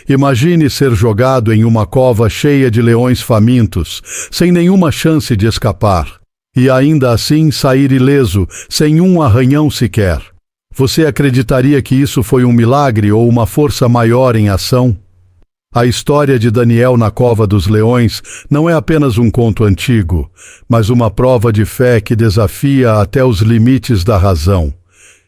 Imagine ser jogado em uma cova cheia de leões famintos, sem nenhuma chance de escapar, e ainda assim sair ileso, sem um arranhão sequer. Você acreditaria que isso foi um milagre ou uma força maior em ação? A história de Daniel na cova dos leões não é apenas um conto antigo, mas uma prova de fé que desafia até os limites da razão.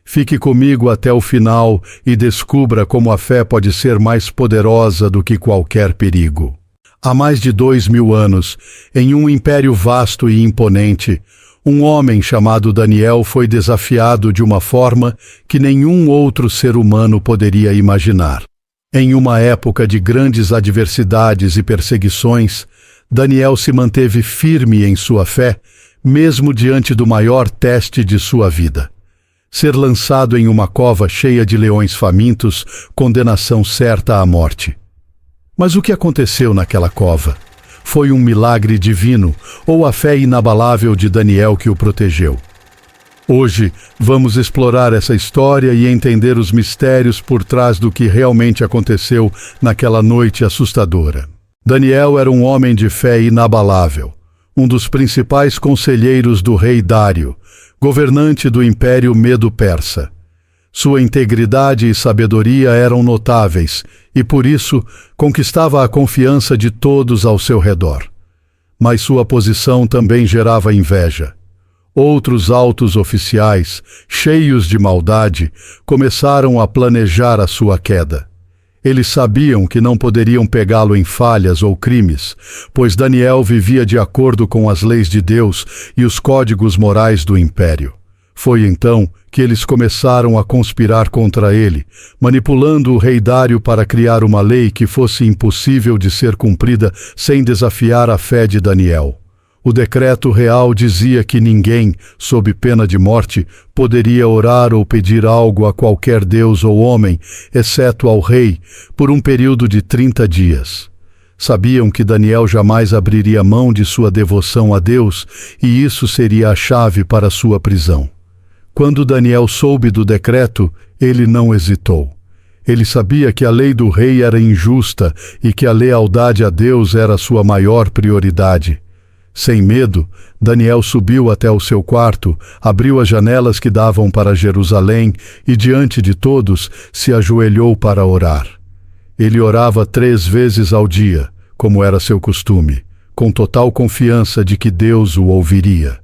Fique comigo até o final e descubra como a fé pode ser mais poderosa do que qualquer perigo. Há mais de 2000 anos, em um império vasto e imponente, um homem chamado Daniel foi desafiado de uma forma que nenhum outro ser humano poderia imaginar. Em uma época de grandes adversidades e perseguições, Daniel se manteve firme em sua fé, mesmo diante do maior teste de sua vida. Ser lançado em uma cova cheia de leões famintos, condenação certa à morte. Mas o que aconteceu naquela cova? Foi um milagre divino ou a fé inabalável de Daniel que o protegeu? Hoje, vamos explorar essa história e entender os mistérios por trás do que realmente aconteceu naquela noite assustadora. Daniel era um homem de fé inabalável, um dos principais conselheiros do rei Dário, governante do Império Medo-Persa. Sua integridade e sabedoria eram notáveis e, por isso, conquistava a confiança de todos ao seu redor. Mas sua posição também gerava inveja. Outros altos oficiais, cheios de maldade, começaram a planejar a sua queda. Eles sabiam que não poderiam pegá-lo em falhas ou crimes, pois Daniel vivia de acordo com as leis de Deus e os códigos morais do império. Foi então que eles começaram a conspirar contra ele, manipulando o rei Dário para criar uma lei que fosse impossível de ser cumprida sem desafiar a fé de Daniel. O decreto real dizia que ninguém, sob pena de morte, poderia orar ou pedir algo a qualquer deus ou homem, exceto ao rei, por um período de 30 dias. Sabiam que Daniel jamais abriria mão de sua devoção a Deus, e isso seria a chave para sua prisão. Quando Daniel soube do decreto, ele não hesitou. Ele sabia que a lei do rei era injusta e que a lealdade a Deus era sua maior prioridade. Sem medo, Daniel subiu até o seu quarto, abriu as janelas que davam para Jerusalém e, diante de todos, se ajoelhou para orar. Ele orava 3 vezes ao dia, como era seu costume, com total confiança de que Deus o ouviria.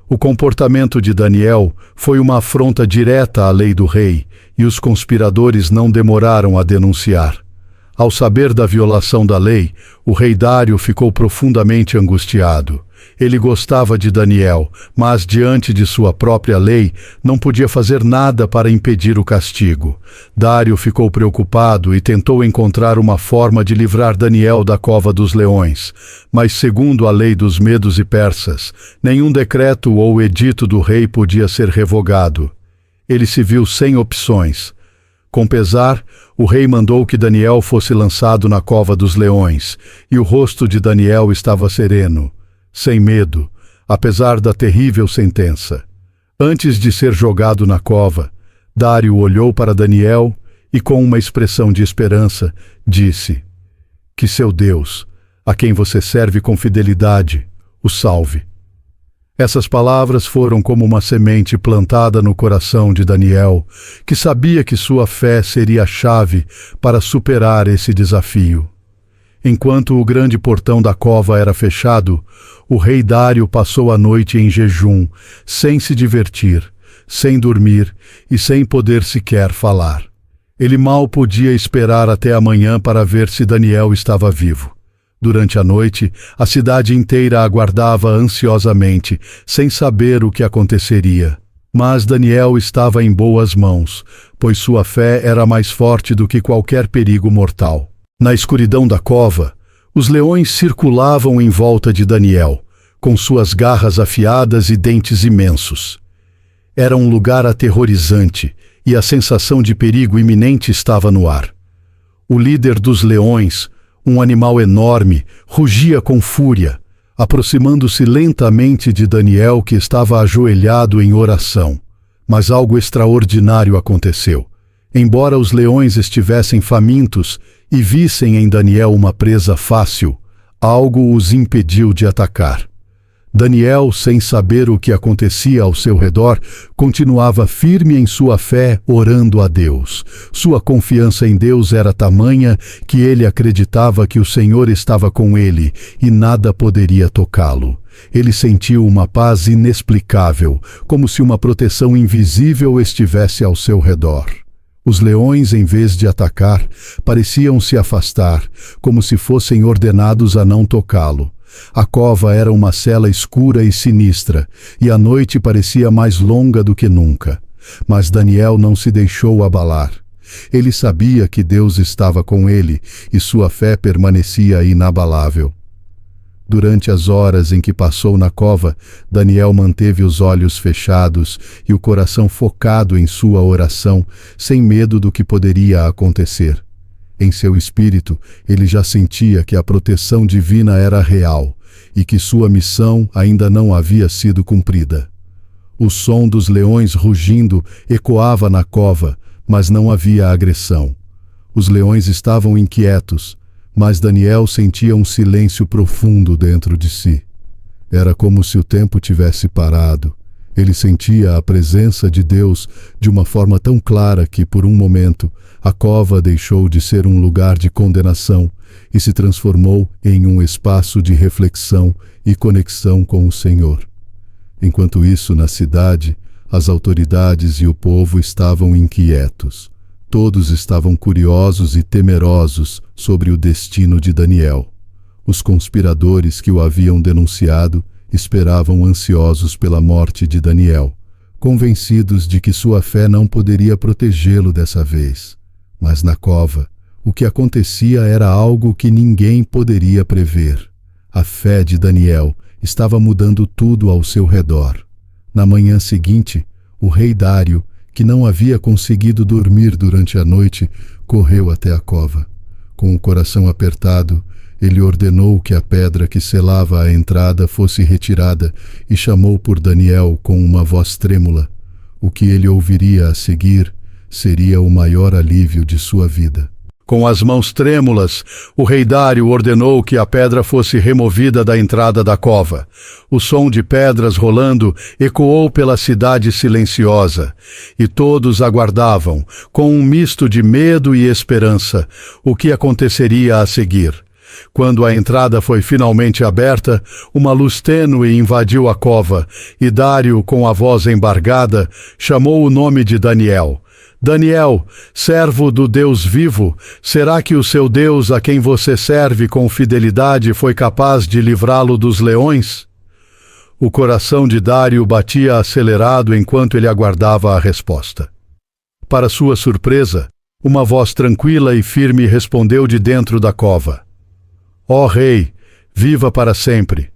O comportamento de Daniel foi uma afronta direta à lei do rei, e os conspiradores não demoraram a denunciar. Ao saber da violação da lei, o rei Dário ficou profundamente angustiado. Ele gostava de Daniel, mas diante de sua própria lei, não podia fazer nada para impedir o castigo. Dário ficou preocupado e tentou encontrar uma forma de livrar Daniel da cova dos leões. Mas, segundo a lei dos medos e persas, nenhum decreto ou edito do rei podia ser revogado. Ele se viu sem opções. Com pesar, o rei mandou que Daniel fosse lançado na cova dos leões, e o rosto de Daniel estava sereno, sem medo, apesar da terrível sentença. Antes de ser jogado na cova, Dário olhou para Daniel e, com uma expressão de esperança, disse: "Que seu Deus, a quem você serve com fidelidade, o salve." Essas palavras foram como uma semente plantada no coração de Daniel, que sabia que sua fé seria a chave para superar esse desafio. Enquanto o grande portão da cova era fechado, o rei Dário passou a noite em jejum, sem se divertir, sem dormir e sem poder sequer falar. Ele mal podia esperar até amanhã para ver se Daniel estava vivo. Durante a noite, a cidade inteira aguardava ansiosamente, sem saber o que aconteceria. Mas Daniel estava em boas mãos, pois sua fé era mais forte do que qualquer perigo mortal. Na escuridão da cova, os leões circulavam em volta de Daniel, com suas garras afiadas e dentes imensos. Era um lugar aterrorizante, e a sensação de perigo iminente estava no ar. O líder dos leões, um animal enorme, rugia com fúria, aproximando-se lentamente de Daniel, que estava ajoelhado em oração. Mas algo extraordinário aconteceu. Embora os leões estivessem famintos e vissem em Daniel uma presa fácil, algo os impediu de atacar. Daniel, sem saber o que acontecia ao seu redor, continuava firme em sua fé, orando a Deus. Sua confiança em Deus era tamanha que ele acreditava que o Senhor estava com ele e nada poderia tocá-lo. Ele sentiu uma paz inexplicável, como se uma proteção invisível estivesse ao seu redor. Os leões, em vez de atacar, pareciam se afastar, como se fossem ordenados a não tocá-lo. A cova era uma cela escura e sinistra, e a noite parecia mais longa do que nunca. Mas Daniel não se deixou abalar. Ele sabia que Deus estava com ele, e sua fé permanecia inabalável. Durante as horas em que passou na cova, Daniel manteve os olhos fechados e o coração focado em sua oração, sem medo do que poderia acontecer. Em seu espírito, ele já sentia que a proteção divina era real e que sua missão ainda não havia sido cumprida. O som dos leões rugindo ecoava na cova, mas não havia agressão. Os leões estavam inquietos, mas Daniel sentia um silêncio profundo dentro de si. Era como se o tempo tivesse parado. Ele sentia a presença de Deus de uma forma tão clara que, por um momento, a cova deixou de ser um lugar de condenação e se transformou em um espaço de reflexão e conexão com o Senhor. Enquanto isso, na cidade, as autoridades e o povo estavam inquietos. Todos estavam curiosos e temerosos sobre o destino de Daniel. Os conspiradores que o haviam denunciado esperavam ansiosos pela morte de Daniel, convencidos de que sua fé não poderia protegê-lo dessa vez. Mas na cova, o que acontecia era algo que ninguém poderia prever. A fé de Daniel estava mudando tudo ao seu redor. Na manhã seguinte, o rei Dário, que não havia conseguido dormir durante a noite, correu até a cova. Com o coração apertado, ele ordenou que a pedra que selava a entrada fosse retirada e chamou por Daniel com uma voz trêmula. O que ele ouviria a seguir seria o maior alívio de sua vida. Com as mãos trêmulas, o rei Dário ordenou que a pedra fosse removida da entrada da cova. O som de pedras rolando ecoou pela cidade silenciosa, e todos aguardavam, com um misto de medo e esperança, o que aconteceria a seguir. Quando a entrada foi finalmente aberta, uma luz tênue invadiu a cova, e Dário, com a voz embargada, chamou o nome de Daniel. Daniel, servo do Deus vivo, será que o seu Deus, a quem você serve com fidelidade, foi capaz de livrá-lo dos leões? O coração de Dário batia acelerado enquanto ele aguardava a resposta. Para sua surpresa, uma voz tranquila e firme respondeu de dentro da cova: Ó rei, viva para sempre!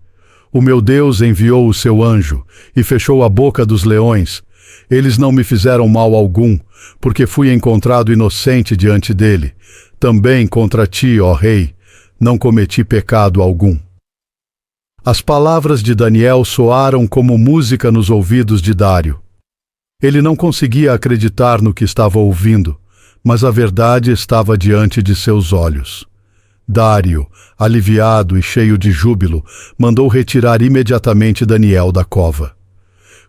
O meu Deus enviou o seu anjo e fechou a boca dos leões. Eles não me fizeram mal algum, porque fui encontrado inocente diante dele. Também contra ti, ó rei, não cometi pecado algum. As palavras de Daniel soaram como música nos ouvidos de Dário. Ele não conseguia acreditar no que estava ouvindo, mas a verdade estava diante de seus olhos. Dário, aliviado e cheio de júbilo, mandou retirar imediatamente Daniel da cova.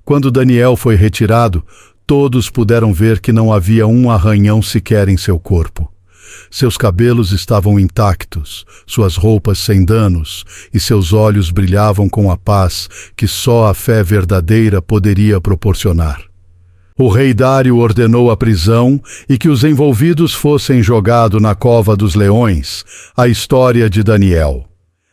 Quando Daniel foi retirado, todos puderam ver que não havia um arranhão sequer em seu corpo. Seus cabelos estavam intactos, suas roupas sem danos, e seus olhos brilhavam com a paz que só a fé verdadeira poderia proporcionar. O rei Dário ordenou a prisão e que os envolvidos fossem jogados na cova dos leões, a história de Daniel.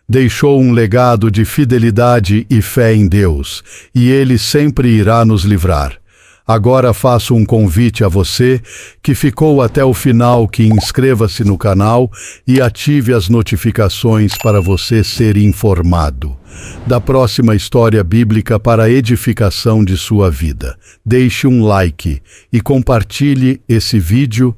Deixou um legado de fidelidade e fé em Deus, e Ele sempre irá nos livrar. Agora faço um convite a você que ficou até o final, que inscreva-se no canal e ative as notificações para você ser informado da próxima história bíblica para a edificação de sua vida. Deixe um like e compartilhe esse vídeo